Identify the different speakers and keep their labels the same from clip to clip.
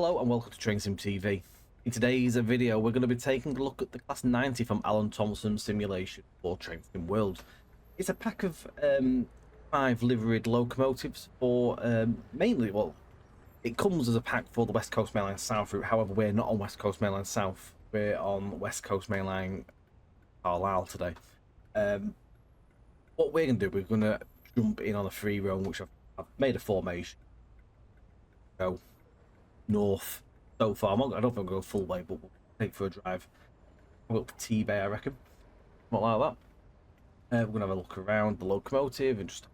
Speaker 1: Hello and welcome to TrainSim TV. In today's video we're going to be taking a look at the Class 90 from Alan Thomson Simulation for TrainSim World. It's a pack of 5 liveried locomotives for mainly, well, it comes as a pack for the West Coast Main Line South route. However, we're not on West Coast Main Line South, we're on West Coast Main Line Carlisle today. What we're going to do, we're going to jump in on a free roam, which I've made a formation. Go north so far. I don't think I'll go full way, but we'll take for a drive. We'll go up to T-Bay, I reckon. Not like that. We're going to have a look around the locomotive and just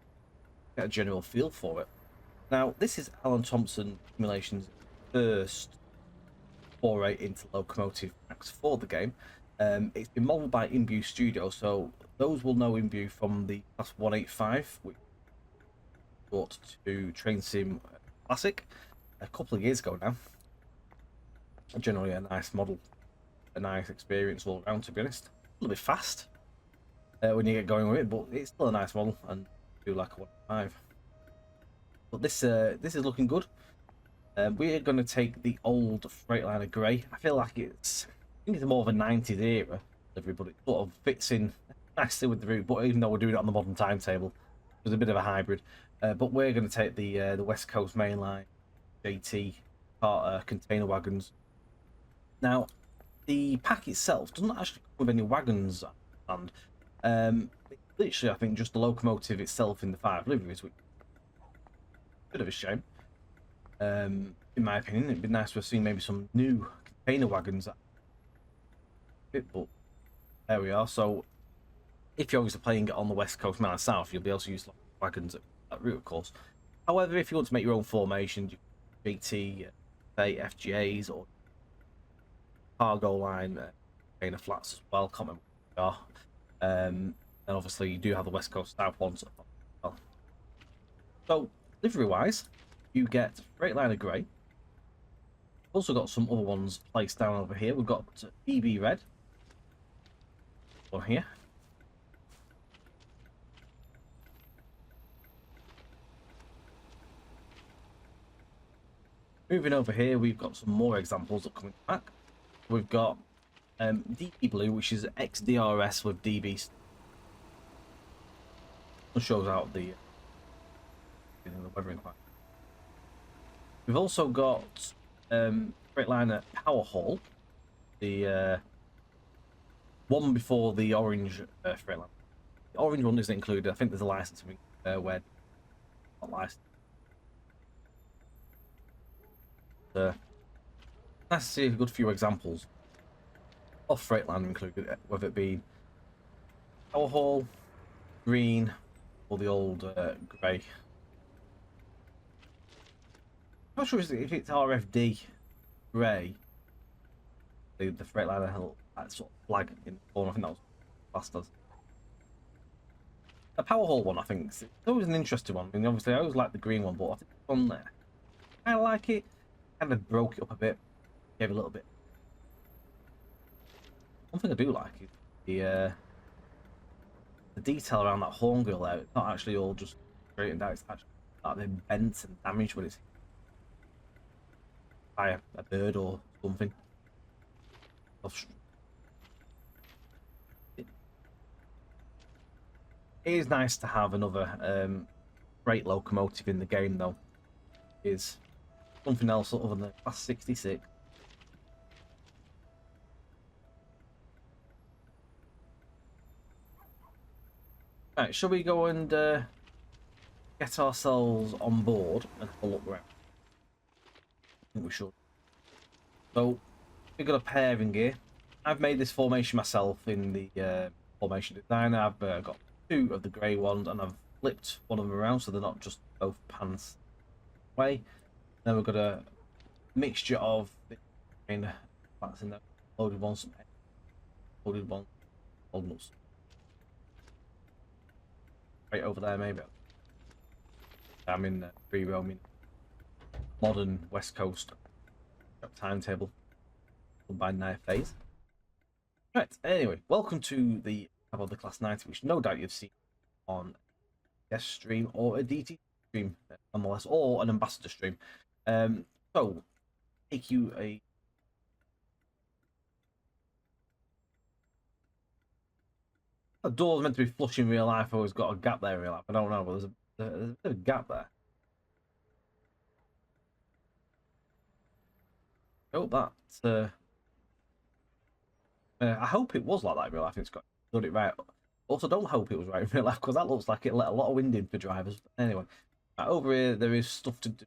Speaker 1: get a general feel for it. Now, this is Alan Thomson Simulation's first foray into locomotive packs for the game. It's been modelled by Imbue Studios, so those will know Imbue from the Class 185, which brought to TrainSim Classic a couple of years ago now. Generally a nice model, a nice experience all around, to be honest. A little bit fast when you get going with it, but it's still a nice model and I do like a 185. But this is looking good. We're going to take the old Freightliner Grey. I feel like I think it's more of a 90s era livery, but it sort of fits in nicely with the route. But even though we're doing it on the modern timetable, it's a bit of a hybrid. But we're going to take the West Coast Main Line JT container wagons. Now, the pack itself doesn't actually come with any wagons, and literally, I think just the locomotive itself in the 5 liveries, which is a bit of a shame. In my opinion, it'd be nice to have seen maybe some new container wagons. But there we are. So, if you're obviously playing it on the West Coast Main Line South, you'll be able to use wagons at that route, of course. However, if you want to make your own formation, GT, say FGAs or cargo line container flats as well. Can't remember what they are. And obviously, you do have the West Coast South ones as well. So, livery wise, you get Freightliner Grey. Also got some other ones placed down over here. We've got BB Red on here. Moving over here, we've got some more examples that are coming back. We've got DB Blue, which is XDRS with DB. It shows out the weathering quite. We've also got Freightliner Power Hall, the one before the orange Freightliner. The orange one isn't included. I think there's a license where not licensed. Nice to see a good few examples of Freightliner included, whether it be Power Hall, green, or the old grey. I'm not sure if it's RFD grey, the Freightliner hill, that sort of flag in the corner. I think that was classed as. The Power Hall one, I think, it's always an interesting one. I mean, obviously, I always like the green one, but I think on there, I like it. Kind of broke it up a bit, gave a little bit. One thing I do like is the detail around that horn grill there. It's not actually all just straightened out. It's actually like bent and damaged when it's by a bird or something. It is nice to have another freight locomotive in the game, though. Is something else other than the Class 66. Right, shall we go and get ourselves on board and have a look around? I think we should. So, we've got a pairing here. I've made this formation myself in the formation designer. I've got 2 of the grey ones and I've flipped one of them around so they're not just both pants away. Then we've got a mixture of flats in there, loaded ones, loaded ones, loaded ones. Right over there, maybe. I'm in free roaming, modern West Coast timetable by night phase. Right. Anyway, welcome to the of the Class 90, which no doubt you've seen on a guest stream or a DT stream, nonetheless, or an ambassador stream. So take you a... The door's meant to be flush in real life, or it's got a gap there in real life. I don't know, but there's a bit of a gap there. Oh, that... I hope it was like that in real life. It's got it right. Also, don't hope it was right in real life, because that looks like it let a lot of wind in for drivers. Anyway, right, over here there is stuff to do.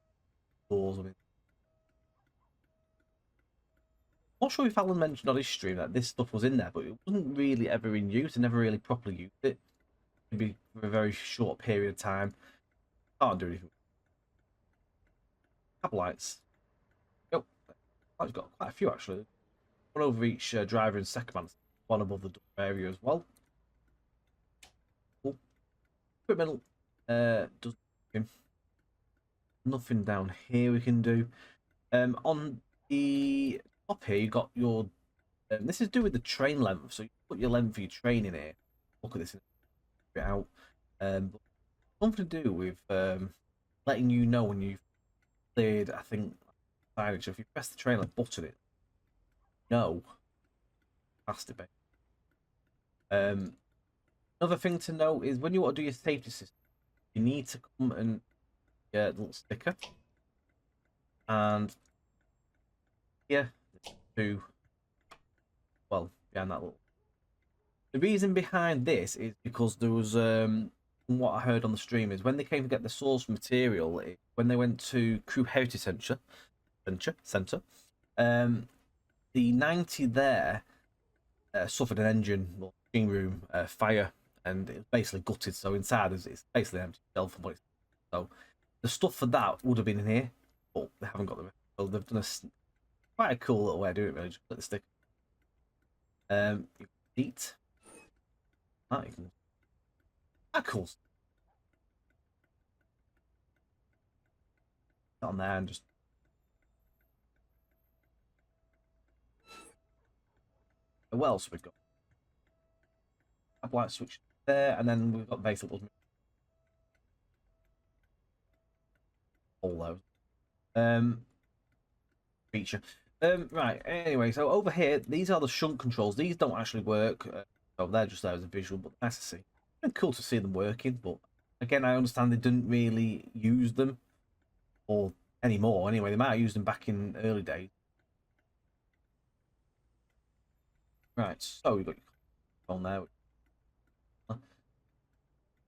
Speaker 1: Doors. I mean, I'm not sure if Alan mentioned on his stream that this stuff was in there, but it wasn't really ever in use. I never really properly used it. Maybe for a very short period of time. Can't do anything. Cab lights. Oh, I've got quite a few actually. One over each driver and second man. One above the door area as well. Cool. Equipment does nothing down here we can do. On the top here, you got your. This is do with the train length, so you put your length for your train in here. Look at this out. But something to do with letting you know when you've cleared. I think signage. So if you press the train length button, it no, has to be. Another thing to note is when you want to do your safety system, you need to come and get a little sticker, and yeah, to well behind that little. The reason behind this is because there was what I heard on the stream is when they came to get the source material, when they went to Crew Heritage Centre, the 90 there suffered an engine or machine room fire, and it was basically gutted. So inside it's basically an empty shell from what it's. So the stuff for that would have been in here, but they haven't got the rest. So they've done quite a cool little way of doing it. Really, just put the stick. You can eat. That you can. That cool. On there and just. What else we've got? Cab light switch there, and then we've got basic all those. Feature. Right. Anyway, so over here, these are the shunt controls. These don't actually work. So they're just there as a visual, but nice to see. It's cool to see them working, but again, I understand they didn't really use them or anymore. Anyway, they might have used them back in early days. Right, so we've got your on there.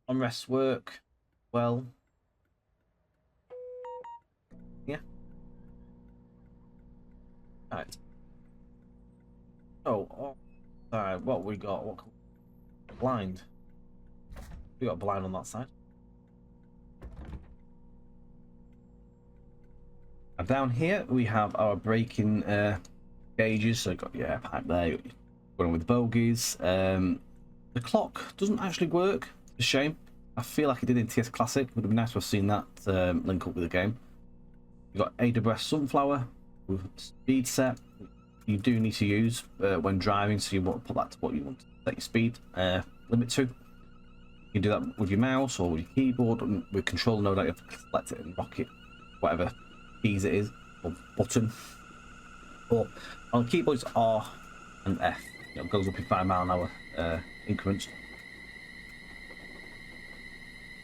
Speaker 1: Armrests work well. Yeah. Right. Oh, what we got? What blind? We got a blind on that side. And down here we have our braking gauges. So you've got your air pipe there. Going with the bogies. The clock doesn't actually work. It's a shame. I feel like it did in TS Classic. Would have been nice to have seen that link up with the game. You've got AWS Sunflower with speed set. You do need to use when driving, so you want to put that to what you want to set your speed limit to. You can do that with your mouse or with your keyboard, and with control node, you have to select it and rock it, whatever keys it is, or button. But on the keyboard, it's R and F. It goes up in 5 mile an hour increments.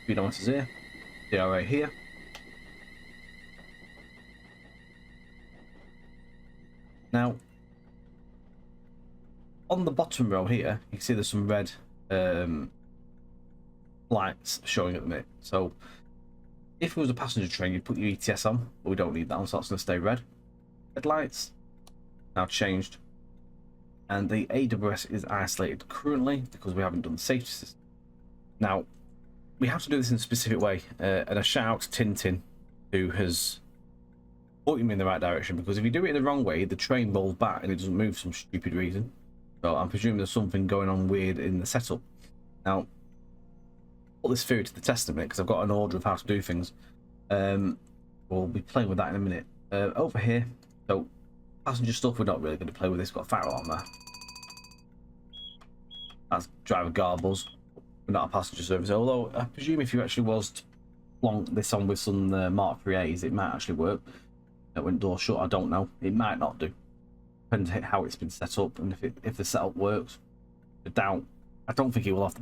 Speaker 1: Speedometers here, DRA here. Now, on the bottom row here, you can see there's some red lights showing at the minute. So, if it was a passenger train, you'd put your ETS on, but we don't need that on, so that's going to stay red. Red lights now changed. And the AWS is isolated currently because we haven't done the safety system. Now, we have to do this in a specific way, and a shout out to Tintin, who has pointed me in the right direction, because if you do it in the wrong way, the train rolls back and it doesn't move for some stupid reason. So I'm presuming there's something going on weird in the setup. Now, put this theory to the test in a minute, because I've got an order of how to do things. We'll be playing with that in a minute. Over here, so passenger stuff, we're not really going to play with this. Got a fire alarm there. That's driver garbles. We're not a passenger service, although I presume if you actually was to plonk this on with some Mark 3As, it might actually work. that when door shut. I don't know. It might not do. Depends how it's been set up and if the setup works. I don't think it will out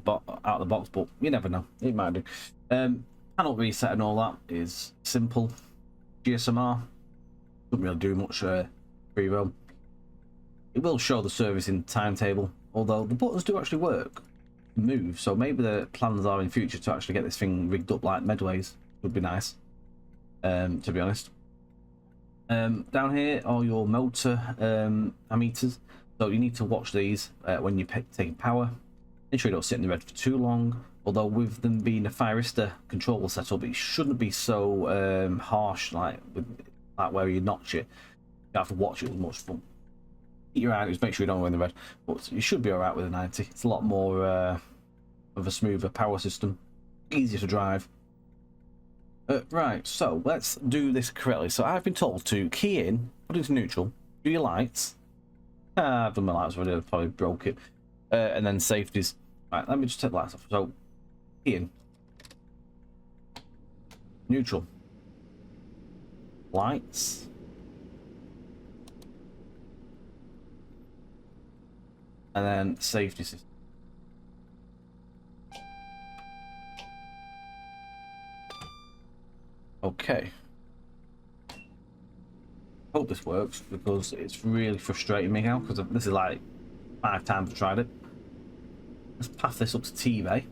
Speaker 1: of the box, but you never know. It might do. Panel reset and all that is simple. GSMR doesn't really do much free roam. It will show the servicing timetable, although the buttons do actually work, move. So maybe the plans are in future to actually get this thing rigged up like Medways. Would be nice, to be honest. Down here are your motor ammeters. So you need to watch these when you're taking power. Make sure you don't sit in the red for too long. Although with them being a Firista control setup, it shouldn't be so harsh like where you notch it. You have to watch it with much fun. Keep your eye out, just make sure you don't go in the red. But you should be alright with a 90. It's a lot more of a smoother power system. Easier to drive. Right, so let's do this correctly. So I've been told to key in, put it into neutral, do your lights. I've done my lights already, I probably broke it. And then safeties. Right, let me just take the lights off. So, key in. Neutral. Lights. And then safety system. Okay. Hope this works because it's really frustrating me now because this is like 5 times I've tried it. Let's path this up to T-Bay.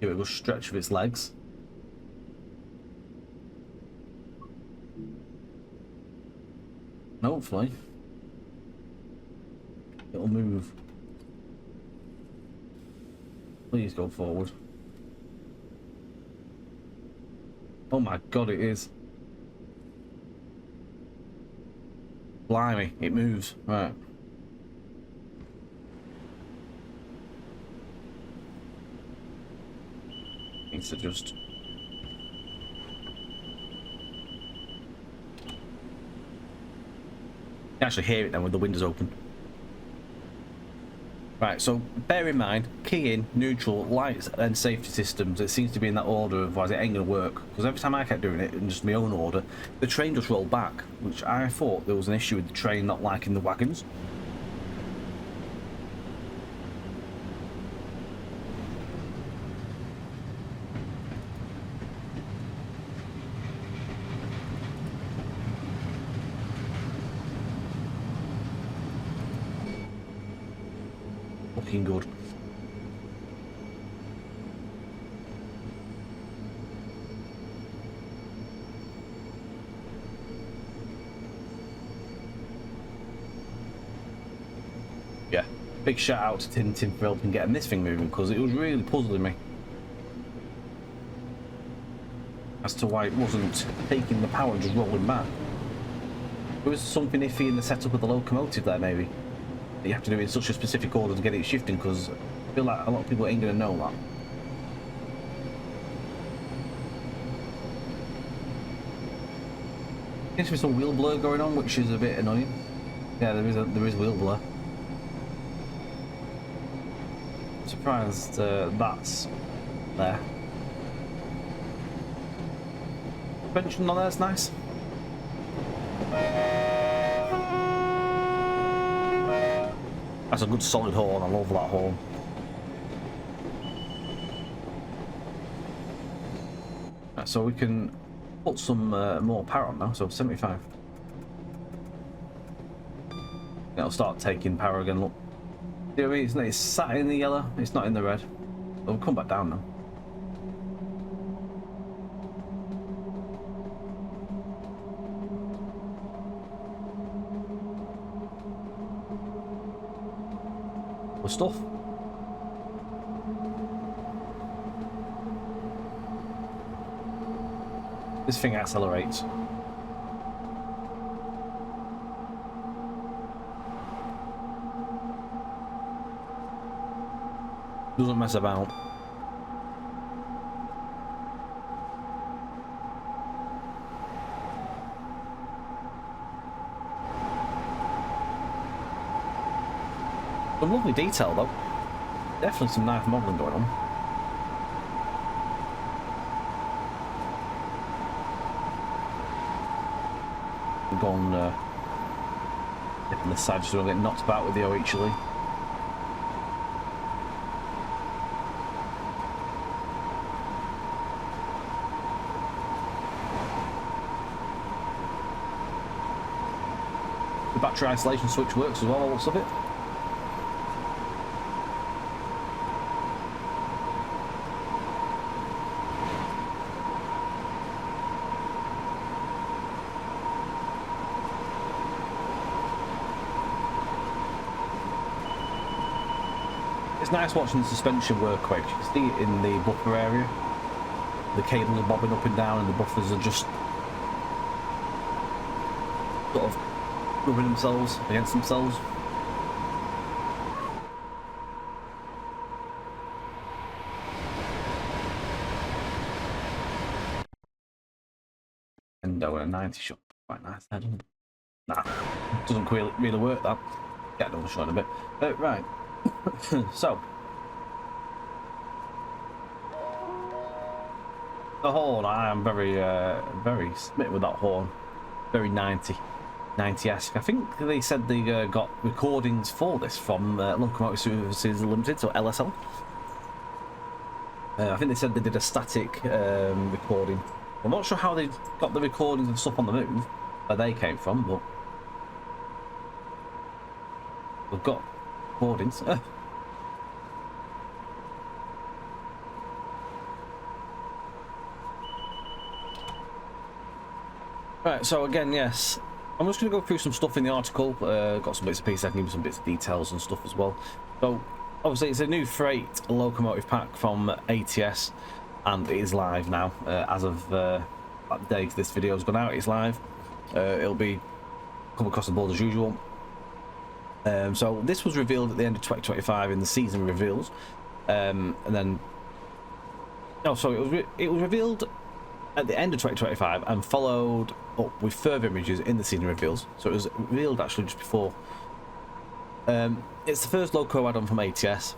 Speaker 1: Give it a good stretch of its legs. And hopefully it'll move. Please go forward. Oh my god, it is. Blimey, it moves. Right. Needs to just... You can actually hear it now with the windows open. Right, so bear in mind, key in, neutral, lights and safety systems. It seems to be in that order, otherwise it ain't going to work. Because every time I kept doing it in just my own order, the train just rolled back, which I thought there was an issue with the train not liking the wagons. Looking good. Yeah, big shout out to Tintin for helping getting this thing moving because it was really puzzling me as to why it wasn't taking the power and just rolling back. There was something iffy in the setup of the locomotive there, maybe. You have to do it in such a specific order to get it shifting because I feel like a lot of people ain't going to know that. Seems to be some wheel blur going on, which is a bit annoying. Yeah, there is wheel blur. I'm surprised that's there. Suspension on there's nice. That's a good solid horn, I love that horn. Right, so we can put some more power on now, so 75. It'll start taking power again, look. You know what I mean? It's sat in the yellow, it's not in the red. It'll come back down now. Stuff. This thing accelerates. Doesn't mess about. Some lovely detail though. Definitely some nice modelling going on. go on this side just don't get knocked about with the OHLE. The battery isolation switch works as well, all of it. It's nice watching the suspension work quick. You can see it in the buffer area. The cable are bobbing up and down and the buffers are just sort of rubbing themselves against themselves. And a 90 shot, quite nice there, doesn't it? Nah, doesn't really work that. Get another shot in a bit. Right. So the horn, I am very smitten with that horn. Very 90-esque. I think they said they got recordings for this from Locomotive Services Limited, so LSL. I think they said they did a static recording. I'm not sure how they got the recordings of stuff on the move, where they came from, but we've got recordings. Right, so again, yes, I'm just going to go through some stuff in the article. Got some bits of pieces, I can give you some bits of details and stuff as well. So, obviously, it's a new freight locomotive pack from ATS, and it is live now. As of that day this video has gone out, it's live. It'll be come across the board as usual. So, this was revealed at the end of 2025 in the season reveals. And then... No, sorry, it was revealed at the end of 2025 and followed up with further images in the season reveals. So it was revealed actually just before. It's the first loco add-on from ATS,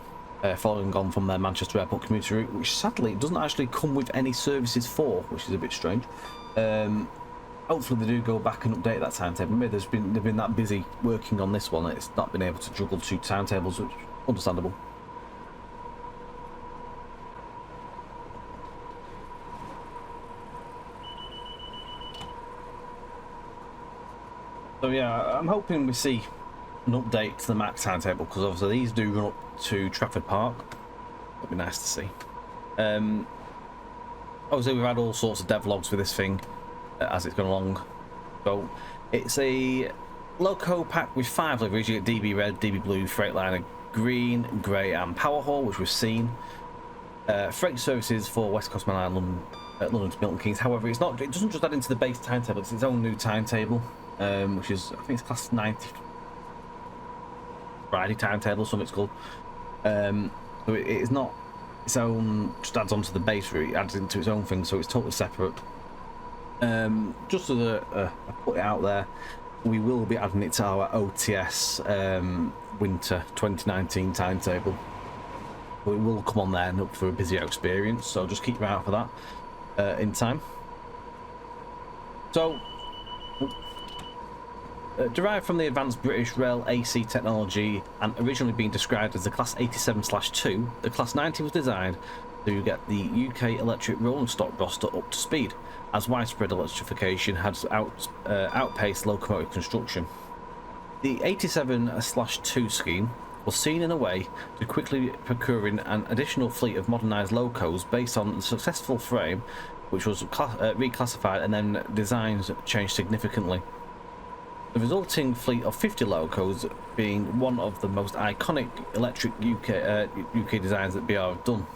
Speaker 1: following on from their Manchester Airport Commuter route, which sadly doesn't actually come with any services for, which is a bit strange. Hopefully they do go back and update that timetable. Maybe they've been that busy working on this one, it's not been able to juggle two timetables, which is understandable. So yeah, I'm hoping we see an update to the max timetable, because obviously these do run up to Trafford Park. That'd be nice to see. Obviously we've had all sorts of devlogs with this thing as it's gone along. So it's a loco pack with 5 liveries. You get DB Red, DB Blue, Freightliner Green, Grey and Powerhaul, which we've seen. Freight services for West Coast Man Island, London to Milton Keynes. However, it doesn't just add into the base timetable, it's its own new timetable. Which is, I think it's class 90 Friday timetable, something it's called. So it is not its own, just adds onto the base route, it adds into its own thing, so it's totally separate. Just as I put it out there, we will be adding it to our OTS winter 2019 timetable. But it will come on there and look for a busier experience, so just keep your eye out for that in time. So, derived from the advanced British Rail AC technology and originally being described as the Class 87/2, the Class 90 was designed to get the UK electric rolling stock roster up to speed, as widespread electrification has outpaced locomotive construction. The 87/2 scheme was seen in a way to quickly procuring an additional fleet of modernised locos based on the successful frame, which was reclassified and then designs changed significantly. The resulting fleet of 50 locos being one of the most iconic electric UK designs that BR have done.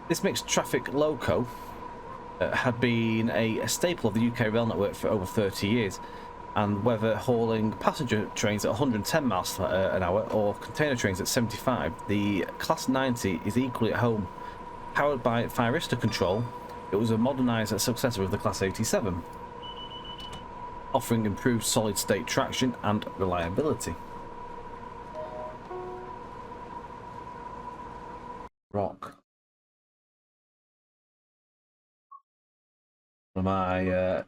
Speaker 1: This mixed traffic loco had been a staple of the UK rail network for over 30 years, and whether hauling passenger trains at 110 miles an hour or container trains at 75, the Class 90 is equally at home. Powered by Firista control, it was a modernised successor of the Class 87. Offering improved solid-state traction and reliability. Rock. One of my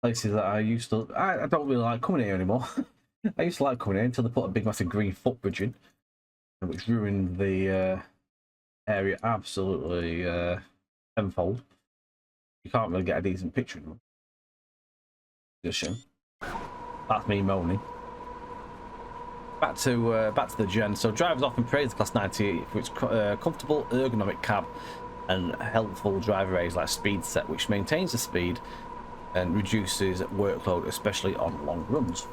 Speaker 1: places that I used to. I don't really like coming here anymore. I used to like coming here until they put a big massive green footbridge in, which ruined the area absolutely tenfold. You can't really get a decent picture of them. That's me moaning. Back to the gen. So drivers often praise the Class 90 for its comfortable, ergonomic cab and helpful driver aids like speed set, which maintains the speed and reduces workload, especially on long runs.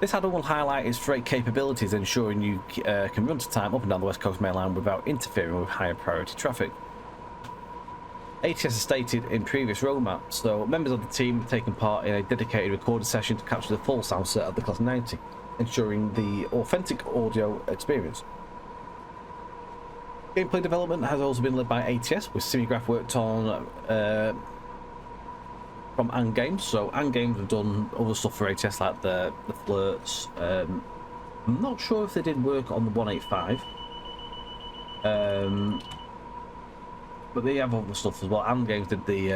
Speaker 1: This add-on will highlight its freight capabilities, ensuring you can run to time up and down the West Coast Main Line without interfering with higher priority traffic. ATS has stated in previous roadmaps, so members of the team have taken part in a dedicated recorded session to capture the full sound set of the Class 90, ensuring the authentic audio experience. Gameplay development has also been led by ATS, with Simigraph worked on from Ant Games. So Ant Games have done other stuff for ATS like the flirts. I'm not sure if they did work on the 185. But they have other stuff as well. Ant Games did the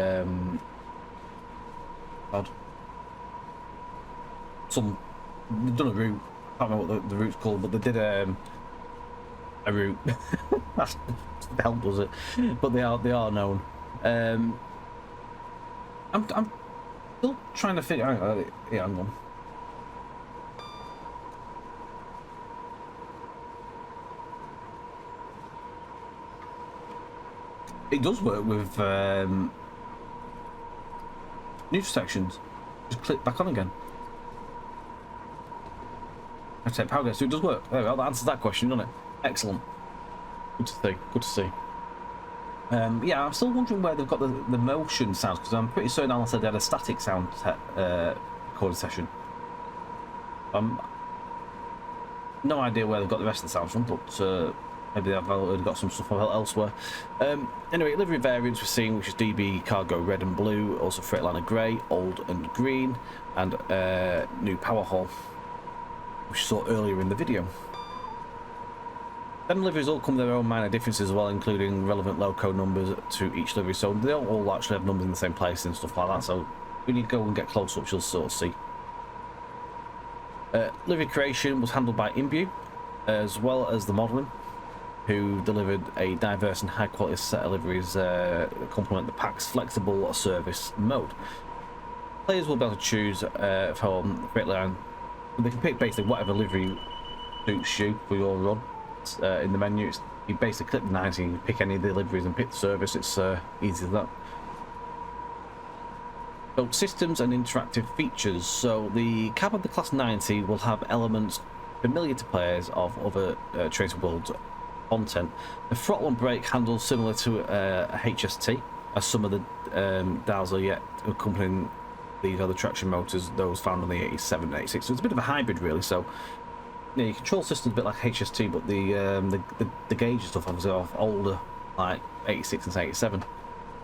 Speaker 1: they've done a route. I don't know what the route's called, but they did a route. That's the hell was it? But they are known. I'm still trying to figure out. Yeah, hang on. It does work with news sections. Just click back on again. I say power gas, so it does work. There we go. That answers that question, doesn't it? Excellent. Good to see. Good to see. Yeah, I'm still wondering where they've got the motion sounds, because I'm pretty certain Alan said they had a static sound recording session. No idea where they've got the rest of the sounds from, but maybe they've already got some stuff elsewhere. Anyway, livery variants we're seeing, which is DB Cargo red and blue, also Freightliner grey, old and green, and new power hall, which you saw earlier in the video. Them liveries all come with their own minor differences as well, including relevant loco numbers to each livery, so they don't all actually have numbers in the same place and stuff like that, so when you go and get close up you'll sort of see. Livery creation was handled by Imbue, as well as the modelling, who delivered a diverse and high quality set of liveries that complement the pack's flexible service mode. Players will be able to choose from Freightliner. They can pick basically whatever livery suits you for your run. In the menu, you basically click the 90 and you pick any of the liveries and pick the service. It's easy as that. So systems and interactive features. So the cab of the Class 90 will have elements familiar to players of other Tracer World content. The throttle and brake handles similar to a HST, as some of the dials are yet accompanying these other traction motors, those found on the 87 and 86. So it's a bit of a hybrid really. So yeah, your control system's a bit like HST, but the gauge and stuff obviously off older, like 86 and 87,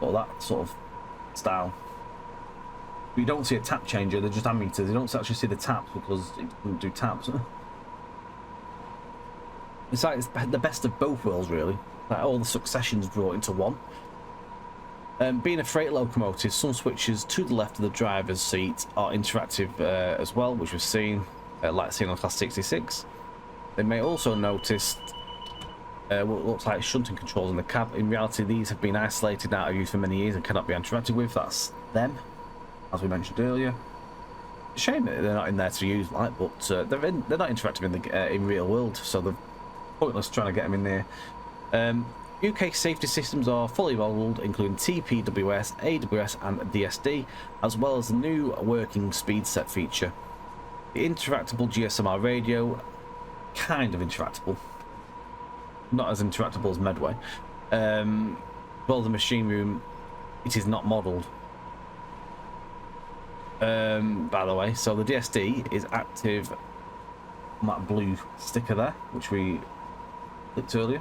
Speaker 1: or that sort of style. But you don't see a tap changer; they're just ammeters. You don't actually see the taps because it doesn't do taps. It's like it's the best of both worlds, really. Like all the successions brought into one. Being a freight locomotive, some switches to the left of the driver's seat are interactive as well, which we've seen. Like seen on Class 66. They may also notice what looks like shunting controls in the cab. In reality, these have been isolated out of use for many years and cannot be interacted with. That's them, as we mentioned earlier. Shame that they're not in there to use, like, but they're not interactive in the in real world, so they're pointless trying to get them in there. UK safety systems are fully modelled, including TPWS, AWS, and DSD, as well as the new working speed set feature. The interactable GSMR radio, kind of interactable, not as interactable as Medway. Well, the machine room, it is not modelled. By the way, so the DSD is active on that blue sticker there, which we clicked earlier.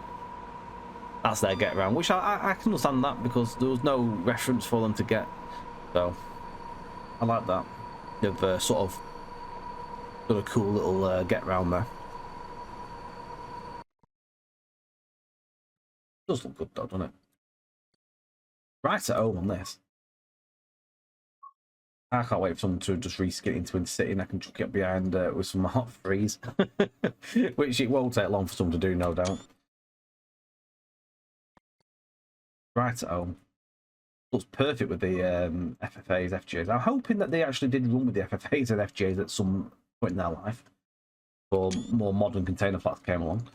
Speaker 1: That's their get around, which I can understand that because there was no reference for them to get, so I like that. They've sort of got a cool little get round there. Does look good though, doesn't it? Right at home on this. I can't wait for someone to just reskin it into Intercity and I can chuck it behind with some hot freeze. Which it won't take long for someone to do, no doubt. Right at home. Looks perfect with the FFAs, FGAs. I'm hoping that they actually did run with the FFAs and FGAs at some point in their life. Or more modern container flats came along.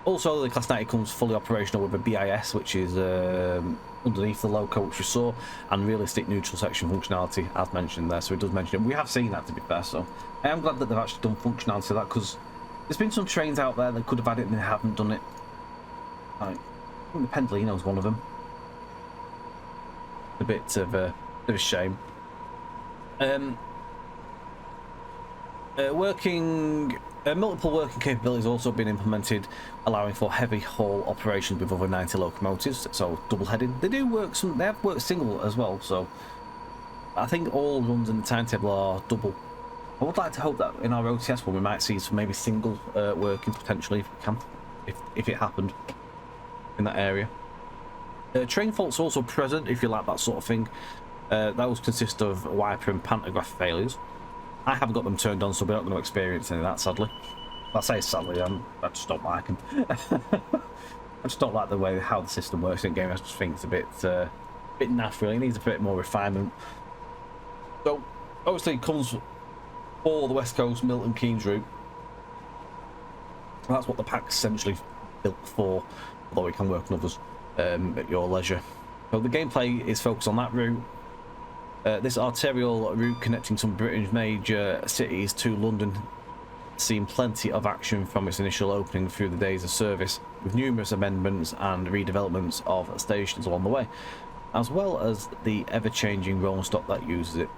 Speaker 1: Also, the Class 90 comes fully operational with a BIS, which is underneath the loco, which we saw, and realistic neutral section functionality, as mentioned there. So it does mention it. We have seen that, to be fair, so I am glad that they've actually done functionality of that, because there's been some trains out there that could have had it and they haven't done it. Like, I think the Pendolino's one of them. A bit of a shame. Multiple working capabilities also been implemented, allowing for heavy haul operations with over 90 locomotives. So double heading. They do work some. They have worked single as well. So I think all runs in the timetable are double. I would like to hope that in our OTS one we might see some maybe single working potentially if we can, if it happened in that area. Train faults also present if you like that sort of thing. Those consist of wiper and pantograph failures. I haven't got them turned on, so we're not going to experience any of that, sadly. I say sadly, I just don't like them. I just don't like the way how the system works in game. I just think it's a bit naff, really. It needs a bit more refinement. So, obviously, it comes for the West Coast Milton Keynes route. That's what the pack's essentially built for, although it can work on others at your leisure. So the gameplay is focused on that route. This arterial route connecting some Britain's major cities to London seen plenty of action from its initial opening through the days of service, with numerous amendments and redevelopments of stations along the way, as well as the ever-changing rolling stock that uses it.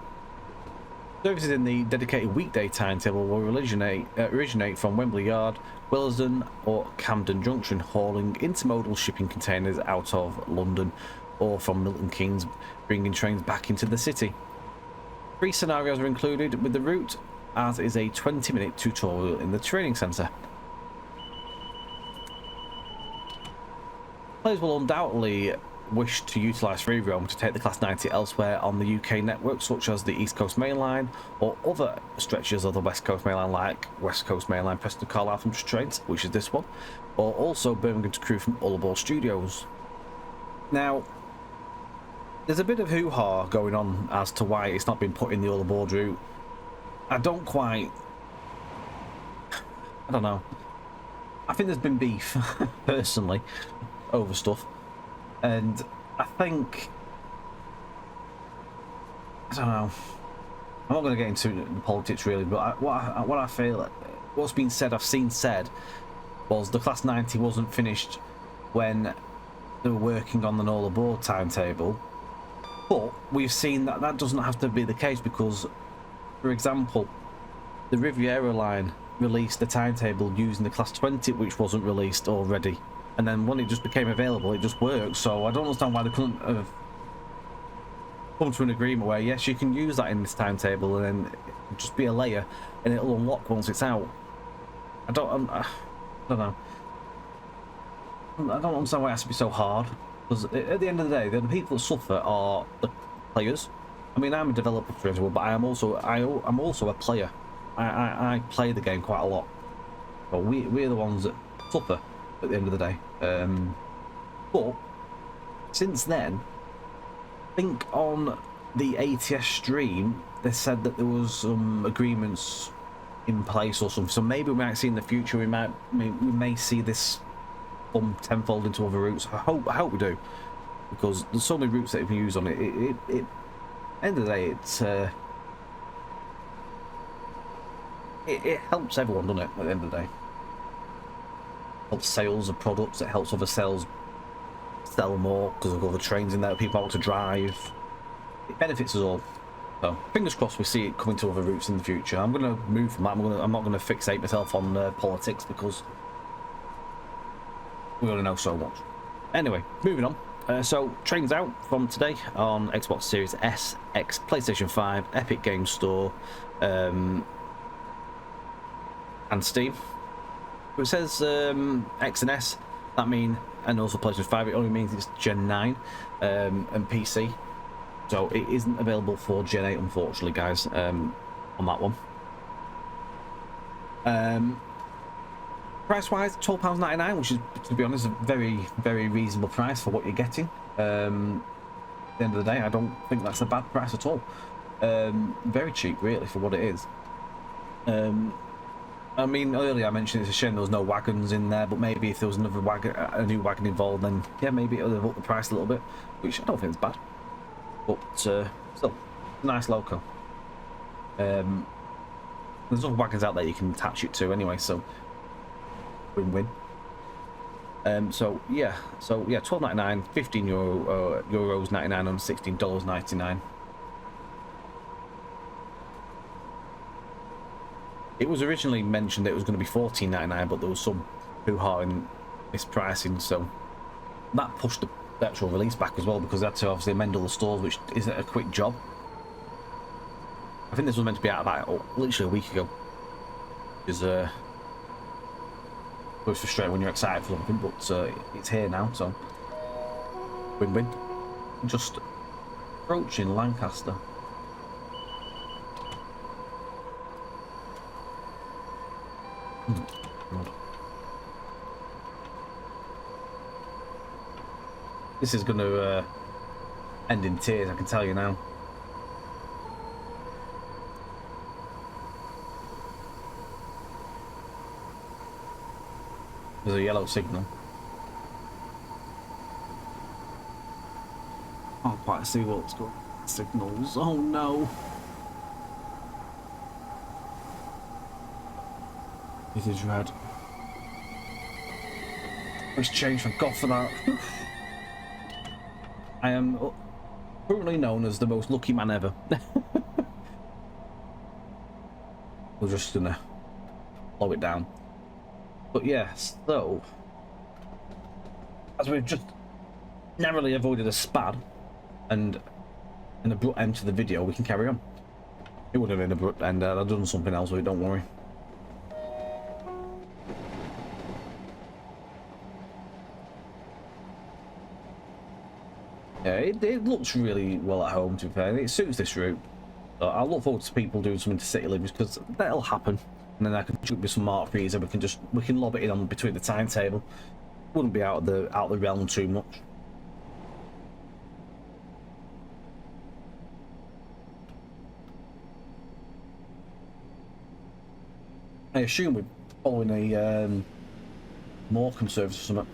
Speaker 1: Services in the dedicated weekday timetable will originate from Wembley Yard, Willesden or Camden Junction, hauling intermodal shipping containers out of London, or from Milton Keynes, bringing trains back into the city. 3 scenarios are included with the route, as is a 20-minute tutorial in the training centre. Players will undoubtedly wish to utilise free roam to take the Class 90 elsewhere on the UK network, such as the East Coast Main Line or other stretches of the West Coast Main Line, like West Coast Main Line Preston Carlisle from trains, which is this one, or also Birmingham to Crewe from Imbue Studios. Now, there's a bit of hoo-ha going on as to why it's not been put in the all aboard route. I don't know. I think there's been beef, personally, over stuff. And I think, I don't know. I'm not going to get into the politics really, but what I feel, what's been said, I've seen said, was the Class 90 wasn't finished when they were working on the all aboard timetable. But we've seen that that doesn't have to be the case, because, for example, the Riviera line released the timetable using the Class 20, which wasn't released already. And then when it just became available, it just worked. So I don't understand why they couldn't have come to an agreement where, yes, you can use that in this timetable, and then just be a layer, and it'll unlock once it's out. I don't know. I don't understand why it has to be so hard. Because at the end of the day, the people that suffer are the players. I mean, I'm a developer, for example, but I'm also a player. I play the game quite a lot. But we're the ones that suffer at the end of the day. But since then, I think on the ATS stream, they said that there was some agreements in place or something. So maybe we might see in the future, we may see this tenfold into other routes. I hope we do, because there's so many routes that you can use on it. End of the day, it helps everyone, doesn't it? At the end of the day, it helps sales of products. It helps other sales sell more because of all the trains in there people want to drive. It benefits us all. So fingers crossed we see it coming to other routes in the future. I'm going to move from that. I'm not going to fixate myself on politics, because we only know so much. Anyway, moving on. So, trains out from today on Xbox Series S, X, PlayStation 5, Epic Games Store, and Steam. It says X and S that mean, and also PlayStation 5, it only means it's Gen 9 and PC. So it isn't available for Gen 8, unfortunately, guys, on that one. Price-wise, £12.99, which is, to be honest, a very, very reasonable price for what you're getting. At the end of the day, I don't think that's a bad price at all. Very cheap, really, for what it is. I mean, earlier I mentioned it's a shame there was no wagons in there, but maybe if there was another wagon, a new wagon involved, then yeah, maybe it would have upped the price a little bit, which I don't think is bad. But still, nice loco. There's other wagons out there you can attach it to anyway, so win-win. So yeah, €12.99, €15 99 and $16.99. It was originally mentioned that it was going to be $14.99, but there was some hoo-ha in mispricing, so that pushed the actual release back as well, because they had to obviously amend all the stores, which isn't a quick job. I think this was meant to be out about literally a week ago. It's always frustrating when you're excited for something, but it's here now, so win-win. Just approaching Lancaster. This is going to end in tears, I can tell you now. There's a yellow signal. I can't quite see what's got signals. Oh no. It is red. Let's change, thank God for that. I am currently known as the most lucky man ever. We're just gonna slow it down. But yeah, so as we've just narrowly avoided a spad and an abrupt end to the video, we can carry on. It would have been an abrupt end, I've done something else with it, don't worry. Yeah, it looks really well at home, to be fair. It suits this route. So I look forward to people doing something to city limits, because that'll happen. And then I can shoot with some Mark IIIs, and we can lob it in on between the timetable. Wouldn't be out of the realm too much. I assume we're following a more conservative summit.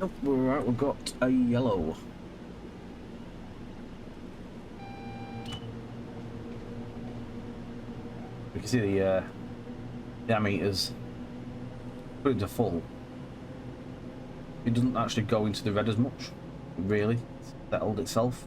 Speaker 1: Oh, we're right, we've got a yellow. We can see the ammeters put into full. It doesn't actually go into the red as much, really. It's settled itself.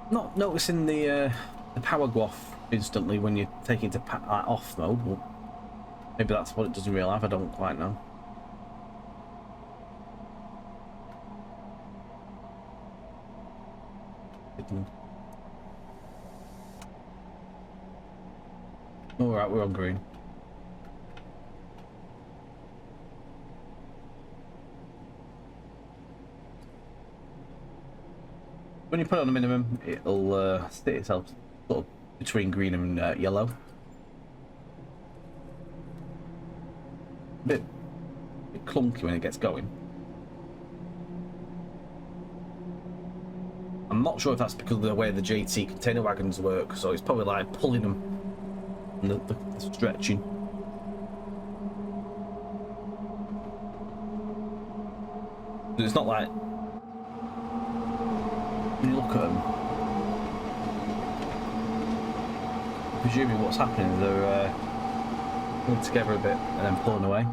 Speaker 1: Not noticing the power go off instantly when you take it to off mode. Well, maybe that's what it does in real life. I don't quite know. All right, we're on green. When you put it on a minimum, it'll sit itself sort of between green and yellow. A bit clunky when it gets going. I'm not sure if that's because of the way the JT container wagons work, so it's probably like pulling them and the stretching. It's not like, when you look at them, presuming what's happening, they're pulling together a bit and then pulling away.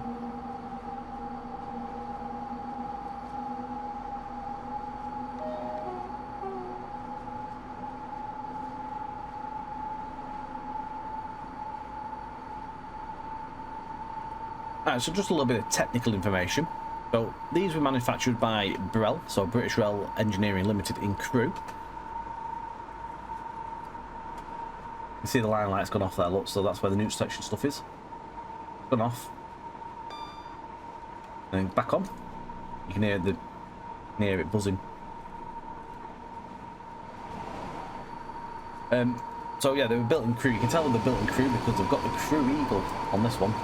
Speaker 1: Alright, so just a little bit of technical information. So these were manufactured by Brel, so British Rail Engineering Limited in Crewe. You see the line light's gone off there, look, so that's where the neutral section stuff is. Gone off. And then back on. You can hear it buzzing. So yeah, they were built in Crewe. You can tell they're built in Crewe because they've got the Crewe Eagle on this one.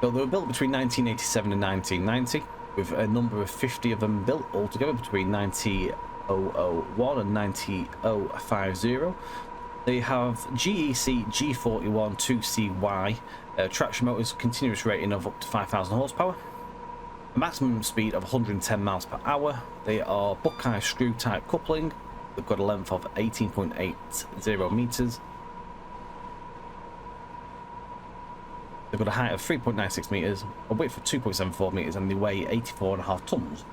Speaker 1: So they were built between 1987 and 1990, with a number of 50 of them built altogether between 9001 and 90050. They have GEC G41 2CY traction motors, continuous rating of up to 5,000 horsepower, a maximum speed of 110 miles per hour. They are Buckeye screw type coupling. They've got a length of 18.80 meters. They've got a height of 3.96 meters, a width of 2.74 meters, and they weigh 84.5 tons.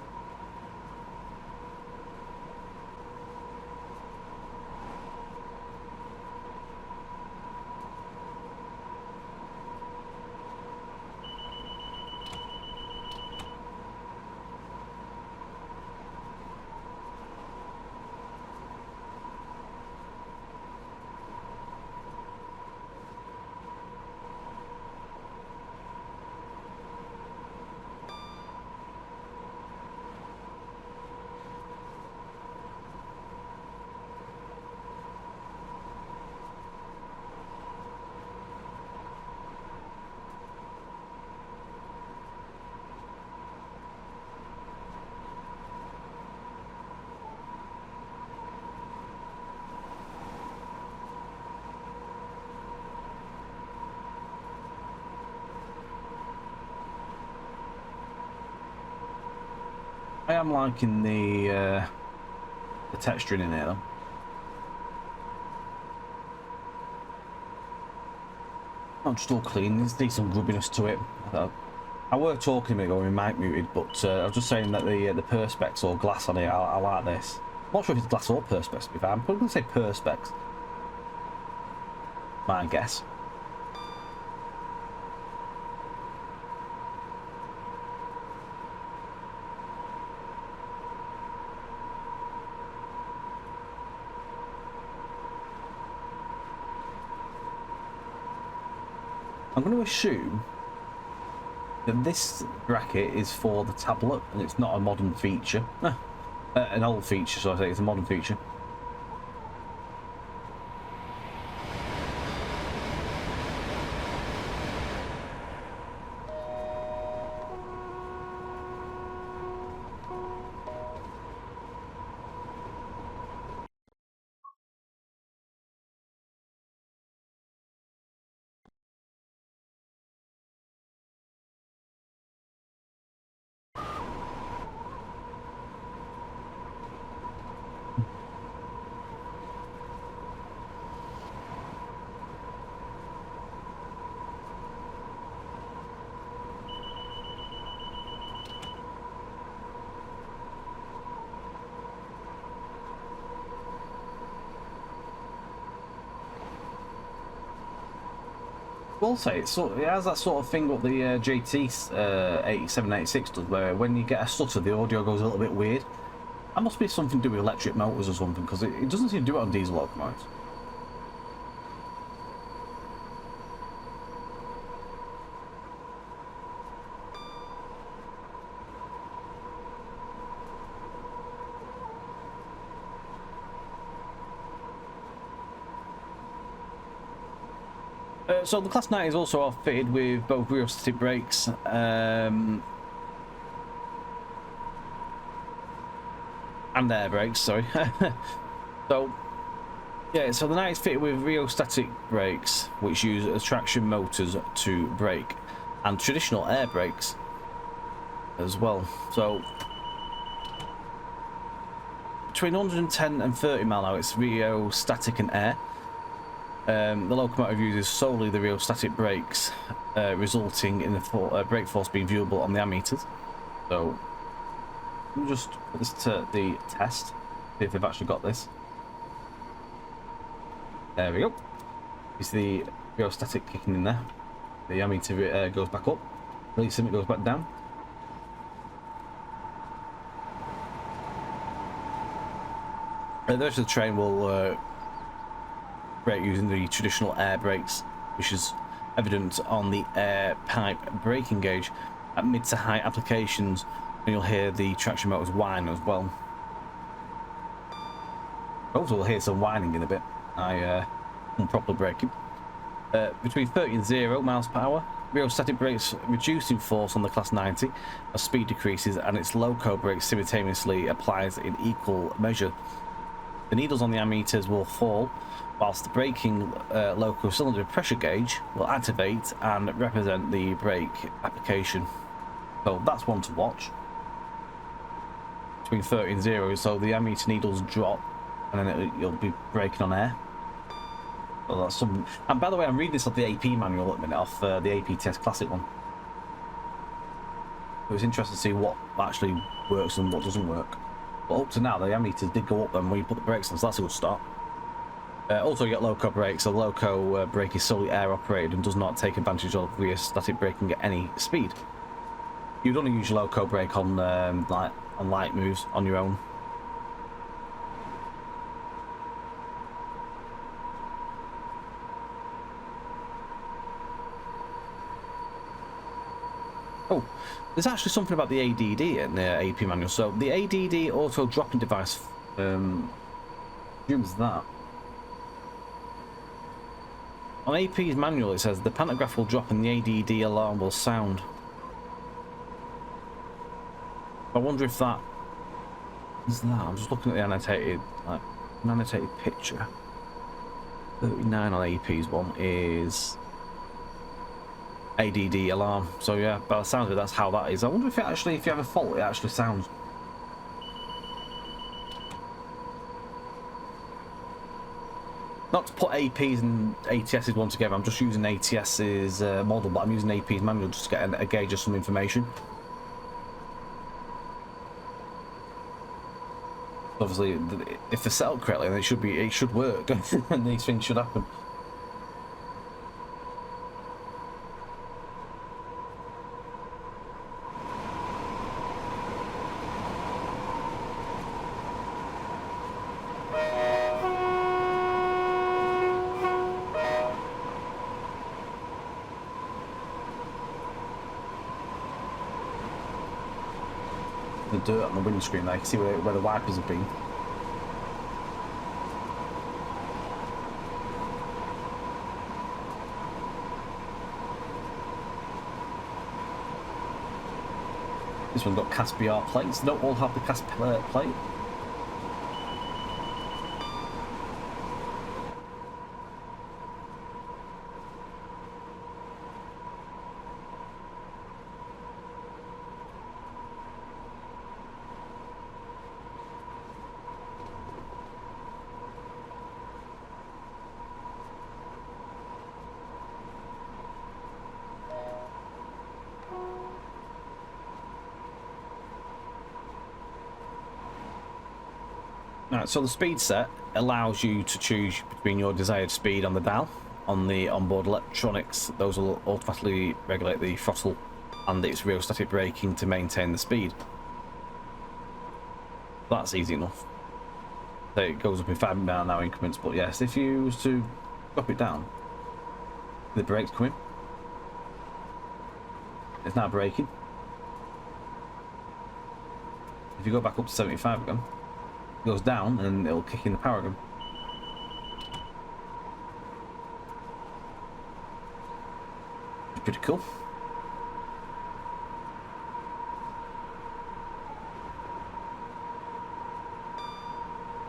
Speaker 1: I am liking the texturing in here though. Not just all clean, there's decent grubbiness to it. I were talking a minute ago with my mic muted, but I was just saying that the perspex or glass on it, I like this. I'm not sure if it's glass or perspex to be fair. I'm probably going to say perspex. My guess. I'm going to assume that this bracket is for the tablet and it's not a modern feature. An old feature, so I say it's a modern feature. Will say it has that sort of thing what the JT 8786 does, where when you get a stutter, the audio goes a little bit weird. That must be something to do with electric motors or something, because it doesn't seem to do it on diesel locomotives. So the Class 9 is also fitted with both rheostatic brakes and air brakes, sorry. So the 9 is fitted with rheostatic brakes, which use traction motors to brake, and traditional air brakes as well. So between 110 and 30 mile an hour, it's rheostatic and air. The locomotive uses solely the rheostatic brakes, resulting in the brake force being viewable on the ammeters. So, let me just put this to the test, see if they've actually got this. There we go. You see the rheostatic kicking in there. The ammeter goes back up. Release him, it goes back down. The rest of the train will brake using the traditional air brakes, which is evident on the air pipe braking gauge. At mid to high applications, and you'll hear the traction motors whine as well. Also, we'll hear some whining in a bit. Proper braking. Between 30 and 0 miles per hour, rheostatic brakes reducing force on the Class 90 as speed decreases, and its loco brake simultaneously applies in equal measure. The needles on the ammeters will fall, whilst the braking loco cylinder pressure gauge will activate and represent the brake application. So that's one to watch. Between 30 and 0, so the ammeter needles drop, and then you'll be braking on air. Well, that's some. And by the way, I'm reading this off the AP manual at the minute, off the AP Test Classic one. It was interesting to see what actually works and what doesn't work. But up to now, the ammeters did go up then when you put the brakes on, so that's a good start. Also, you get loco brakes. So loco brake is solely air operated and does not take advantage of rheostatic braking at any speed. You'd only use your loco brake on light moves on your own. Oh, there's actually something about the ADD in the AP manual. So the ADD auto dropping device assumes that. On AP's manual, it says the pantograph will drop and the ADD alarm will sound. I wonder if that is that. I'm just looking at the annotated picture. 39 on AP's one is ADD alarm. So yeah, by the sound of it, that's how that is. I wonder if it actually, if you have a fault, it actually sounds. Not to put APs and ATS's one together, I'm just using ATS's model, but I'm using AP's manual just to get a gauge of some information. Obviously, if they're set up correctly, then it should work, and these things should happen. The dirt on the windscreen there, you can see where the wipers have been. This one's got cast BR plates. They don't all have the cast plate. Right, so the speed set allows you to choose between your desired speed on the dial. On the onboard electronics, those will automatically regulate the throttle and its rheostatic braking to maintain the speed. That's easy enough. So it goes up in 5 mile an hour increments, but yes, if you was to drop it down, the brakes come in. It's now braking. If you go back up to 75 again, it goes down and it'll kick in the power again. It's pretty cool.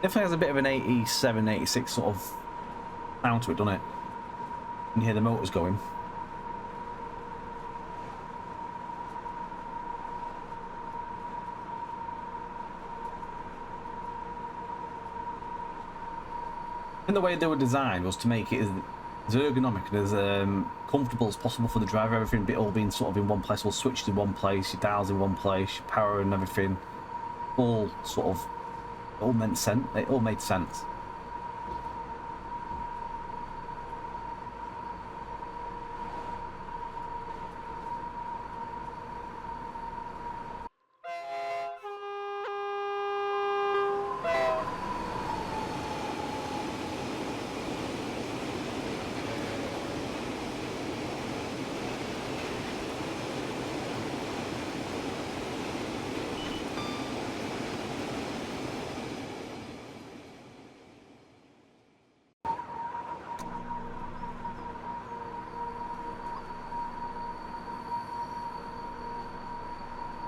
Speaker 1: Definitely has a bit of an 87, 86 sort of sound to it, doesn't it? You can hear the motors going. And the way they were designed was to make it as ergonomic and as comfortable as possible for the driver. Everything all being sort of in one place, all switched in one place, your dials in one place, your power and everything, all sort of all meant sense. It all made sense.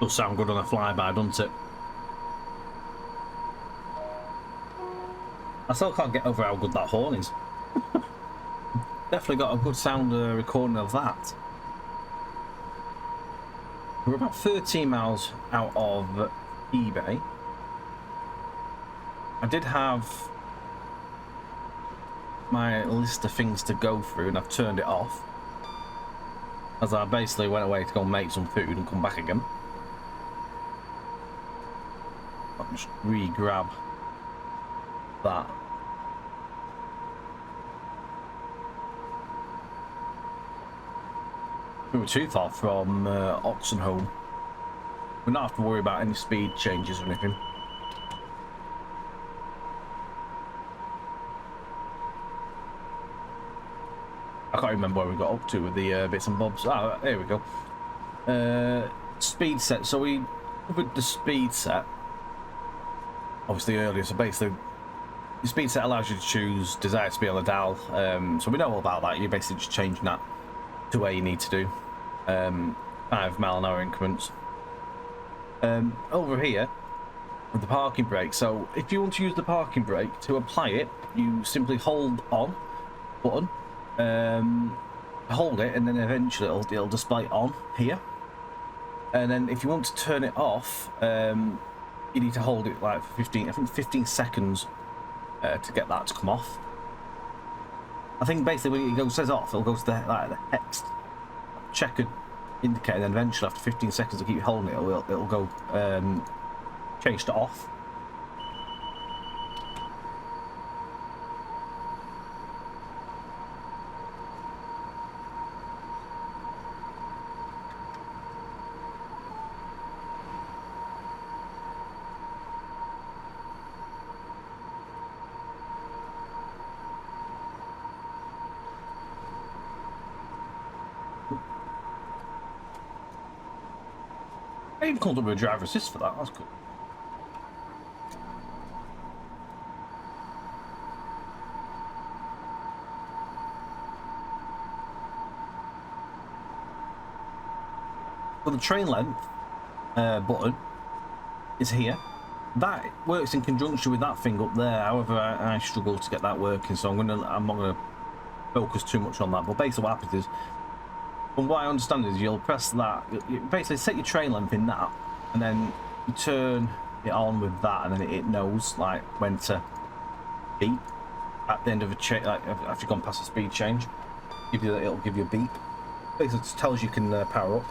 Speaker 1: Does sound good on a flyby, doesn't it? I still can't get over how good that horn is. Definitely got a good sound recording of that. We're about 13 miles out of eBay. I did have my list of things to go through and I've turned it off, as I basically went away to go and make some food and come back again. I'll just re-grab that. We were too far from Oxenholme. We don't have to worry about any speed changes or anything. I can't remember where we got up to with the bits and bobs. Ah, there we go. Speed set. So we covered the speed set obviously earlier. So basically, the speed set allows you to choose desired speed on the dial. So we know all about that. You're basically just changing that to where you need to do. 5 mile an hour increments. Over here with the parking brake. So if you want to use the parking brake, to apply it, you simply hold on button, hold it, and then eventually it'll display on here. And then if you want to turn it off, you need to hold it like for 15 seconds to get that to come off. I think basically when it says off, it'll go to the hex checkered indicator, and then eventually after 15 seconds to keep holding it, it'll go change to off. I even called up a driver assist for that. That's cool. So the train length button is here. That works in conjunction with that thing up there. However, I struggle to get that working, so I'm not gonna focus too much on that. But basically, what happens is, from what I understand, is you'll press that. You basically set your train length in that, and then you turn it on with that, and then it knows like when to beep at the end of a change, like after you've gone past the speed change. It'll give you a beep. Basically, it tells you can power up.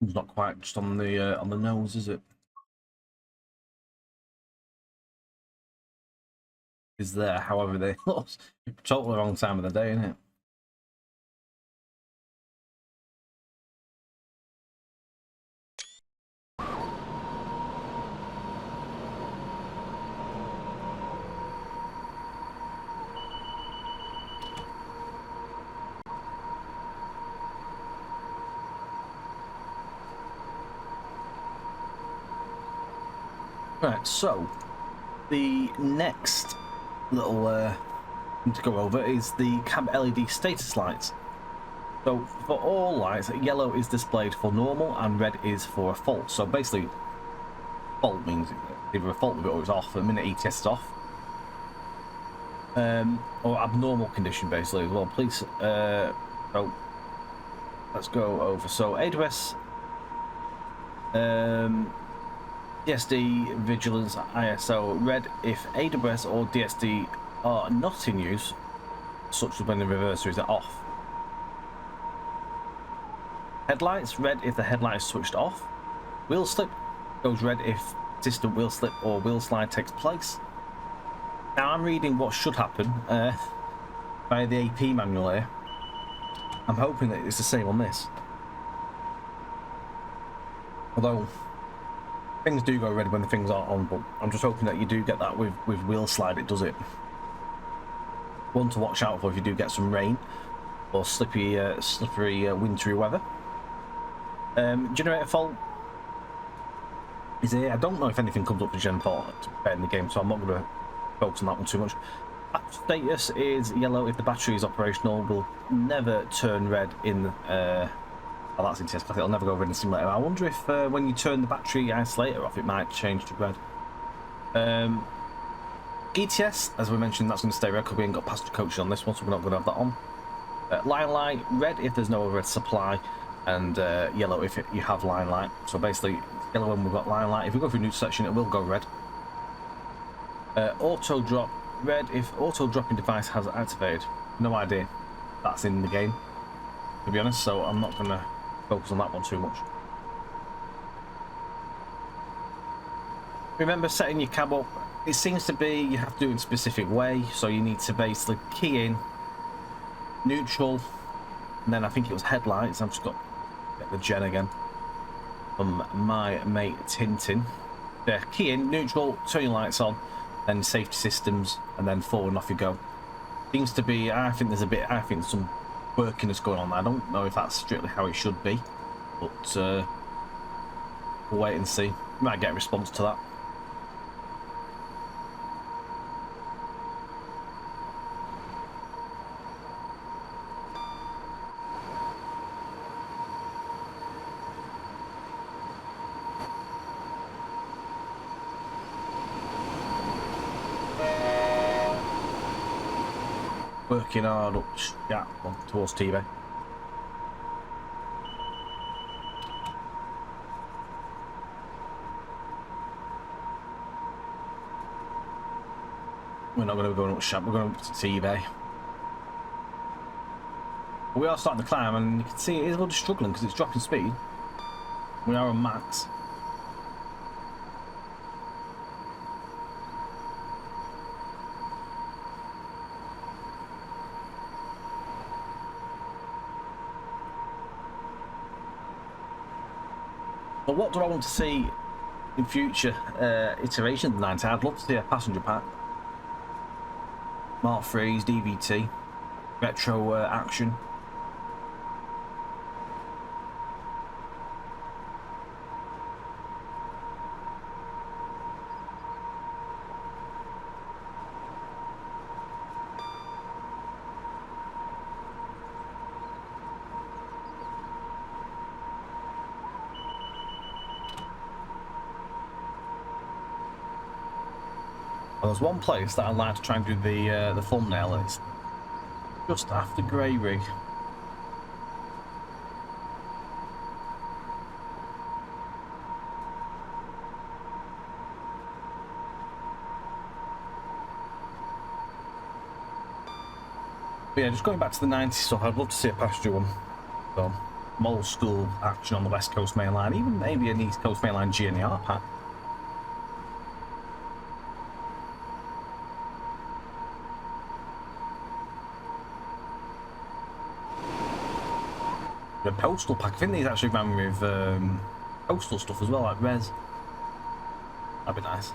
Speaker 1: It's not quite just on the nose, is it? Is there? However, they lost. Totally wrong time of the day, isn't it? Right, so the next little thing to go over is the cab LED status lights. So for all lights, yellow is displayed for normal and red is for a fault. So basically, fault means either a fault with it or it's off. The minute ETS is off, or abnormal condition basically as well. Please, so let's go over. So AWS, DSD, Vigilance, ISO, red if AWS or DSD are not in use, such as when the reverser is off. Headlights, red if the headlight is switched off. Wheel slip goes red if distant wheel slip or wheel slide takes place. Now I'm reading what should happen by the AP manual here. I'm hoping that it's the same on this. Although things do go red when the things aren't on, but I'm just hoping that you do get that with wheel slide. It does it. One to watch out for if you do get some rain or slippery wintry weather. Generator fault is here. I don't know if anything comes up for gen fault in the game, so I'm not going to focus on that one too much. Status is yellow if the battery is operational. Will never turn red in. Oh, that's in test. It'll never go red in the simulator. I wonder if when you turn the battery isolator off, it might change to red. ETS, as we mentioned, that's going to stay red because we ain't got passenger coaches on this one, so we're not going to have that on. Line light, red if there's no red supply, and yellow if you have line light. So basically, yellow when we've got line light. If we go through neutral section, it will go red. Auto drop, red if auto dropping device has activated. No idea that's in the game, to be honest, so I'm not going to focus on that one too much. Remember setting your cab up. It seems to be you have to do it in a specific way, so you need to basically key in neutral, and then I think it was headlights. I've just got the gen again from my mate Tintin. Yeah, key in neutral, turn your lights on, then safety systems, and then forward and off you go. Seems to be, I think there's some workiness going on there. I don't know if that's strictly how it should be, but we'll wait and see. We might get a response to that. Working hard up, yeah, towards T-Bay. We're not going to go up Shap, we're going up to T-Bay. We are starting to climb, and you can see it is a little struggling because it's dropping speed. We are on max. But what do I want to see in future iterations of the 90? I'd love to see a passenger pack, Mark 3s, DVT, retro action. Well, there's one place that I'd like to try and do the thumbnail. It's just after Grey Rig. But yeah, just going back to the 90s stuff, I'd love to see a passenger one. So, old school action on the West Coast Main Line, even maybe an East Coast Main Line GNR pack. The postal pack, I think these actually ran with postal stuff as well, like res. That'd be nice.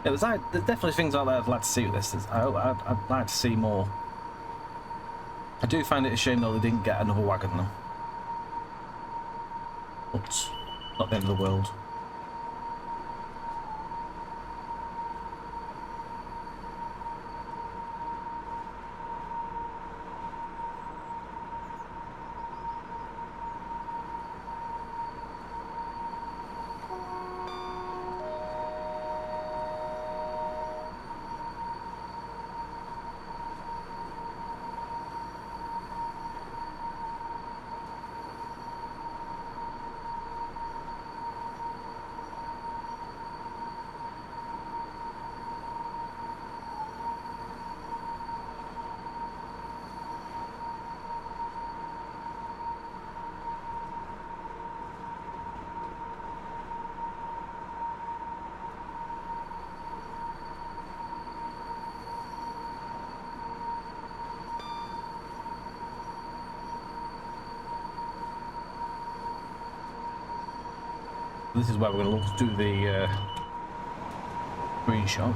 Speaker 1: Yeah, there's definitely things out there I'd like to see with this. I'd like to see more. I do find it a shame though they didn't get another wagon though. But not the end of the world. This is where we're going to look to do the screenshot.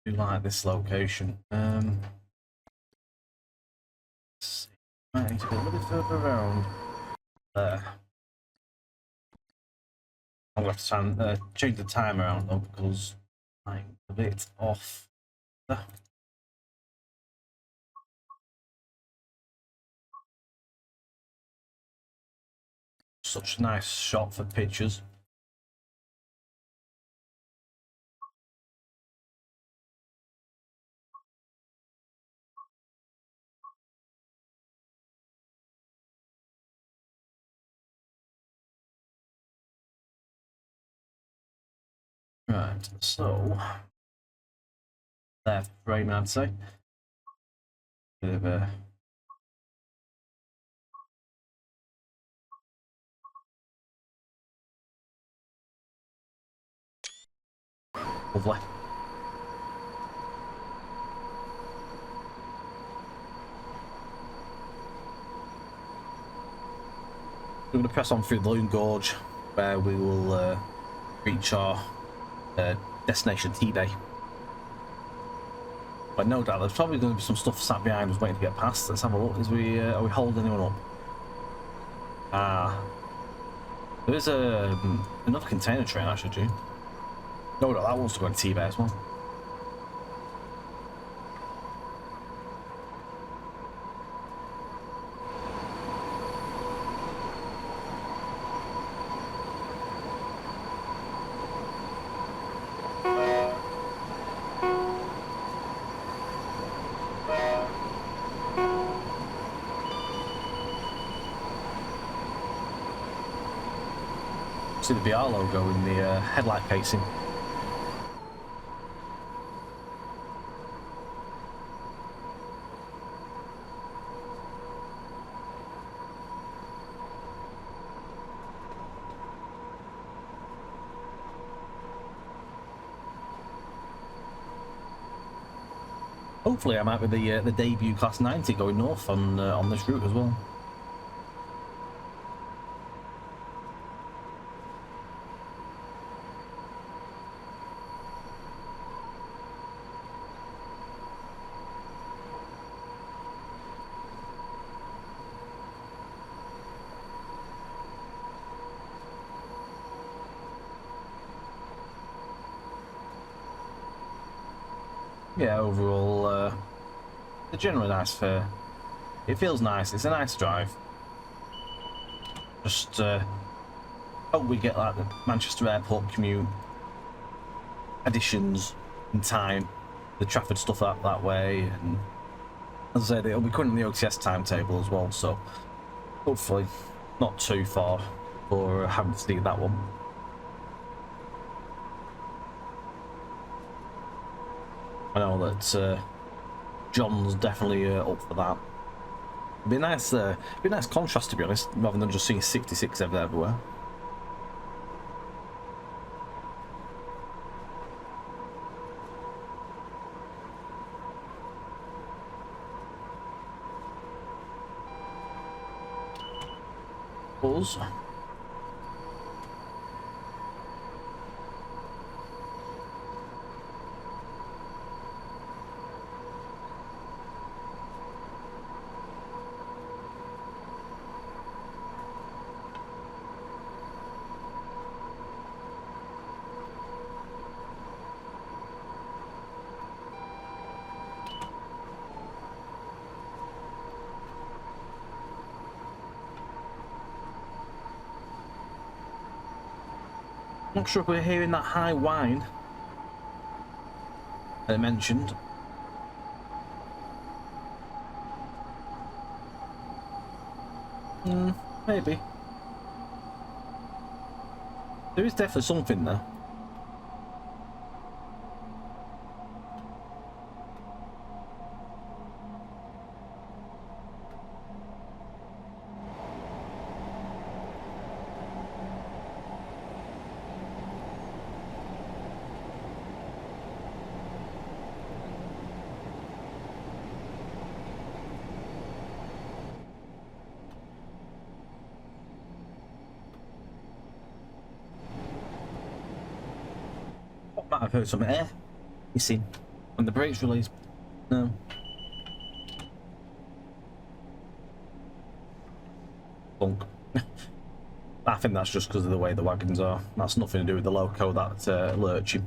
Speaker 1: I do like this location. Let's see. Might need to go a little bit further around there. I'm going to have to change the time around though, because I'm a bit off. Such a nice shot for pictures. Right, so there, frame, I'd say. Bit of a lovely. We're going to press on through the Loon Gorge, where we will reach our destination T-Bay. But no doubt there's probably going to be some stuff sat behind us waiting to get past. Let's have a look. Are we holding anyone up? There is another container train actually. No doubt that wants to go in T-Bay as well. See the BR logo in the headlight casing. Hopefully I might be the debut Class 90 going north on this route as well. Yeah, overall, it's generally nice fare. It feels nice. It's a nice drive. Just hope we get like the Manchester Airport Commute additions in time. The Trafford stuff that way, and as I said, it'll be currently the OTS timetable as well. So hopefully, not too far for having to see that one. I know that John's definitely up for that. It'd be a nice contrast to be honest, rather than just seeing 66 everywhere. Pause. Not sure if we're hearing that high whine that I mentioned. Maybe. There is definitely something there. might have heard some air hissing when the brakes released. No. Bunk. I think that's just because of the way the wagons are. That's nothing to do with the loco that's lurching.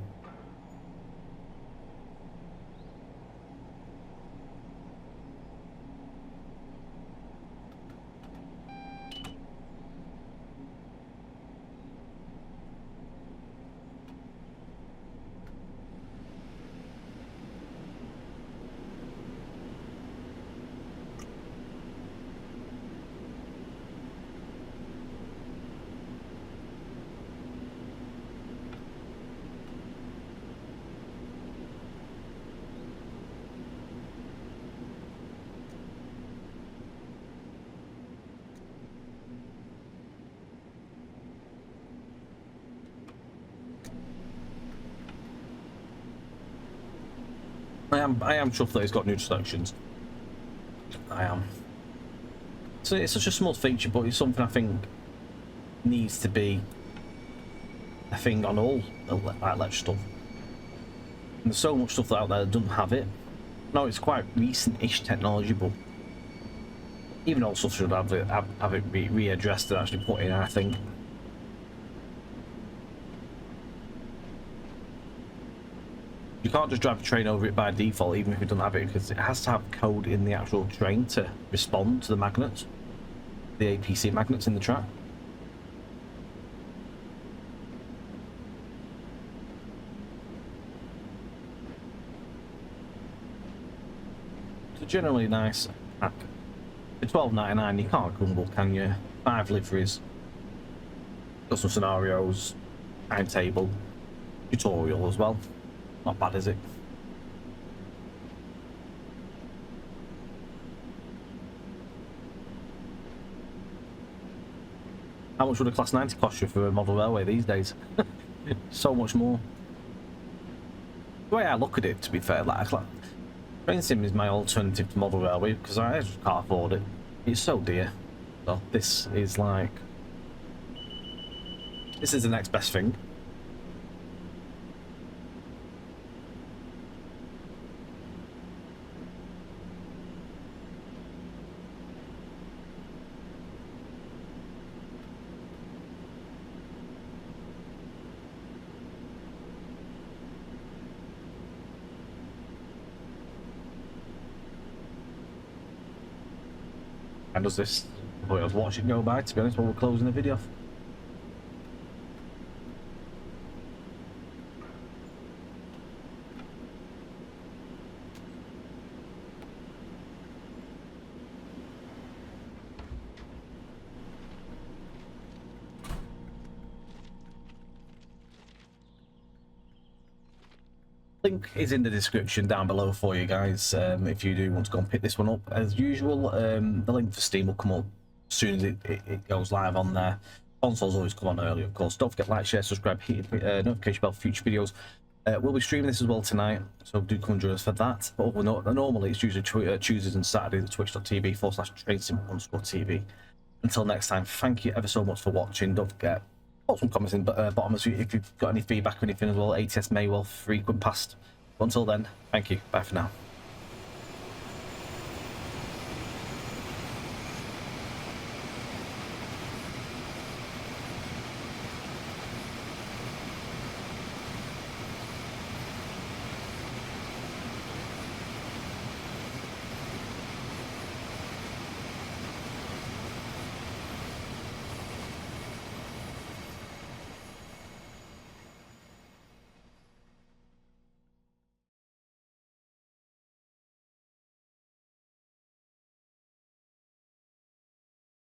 Speaker 1: I am chuffed that it's got new sections. I am. So it's such a small feature, but it's something I think needs to be a thing on all electric stuff. And there's so much stuff out there that doesn't have it. No, it's quite recent-ish technology, but even old stuff should have it readdressed and actually put in, I think. You can't just drive a train over it by default, even if it doesn't have it, because it has to have code in the actual train to respond to the magnets, the APC magnets in the track. It's a generally nice pack. For $12.99, you can't grumble, can you? 5 liveries, got some scenarios, timetable, tutorial as well. Not bad, is it? How much would a Class 90 cost you for a model railway these days? So much more. The way I look at it, to be fair, like train sim is my alternative to model railway because I just can't afford it. It's so dear. So this is like, this is the next best thing. And does this, boy, I was watching it go by, to be honest, while we're closing the video. Link is in the description down below for you guys, if you do want to go and pick this one up. As usual, the link for Steam will come up as soon as it goes live on there. Consoles always come on early, of course. Don't forget, like, share, subscribe, hit the notification bell for future videos. We'll be streaming this as well tonight, so do come and join us for that. But normally it's usually Tuesdays and Saturdays at twitch.tv/trainsim_TV. Until next time, thank you ever so much for watching. Don't forget, put some comments in bottom if you've got any feedback or anything as well. ATS may well frequent past. But until then, thank you. Bye for now.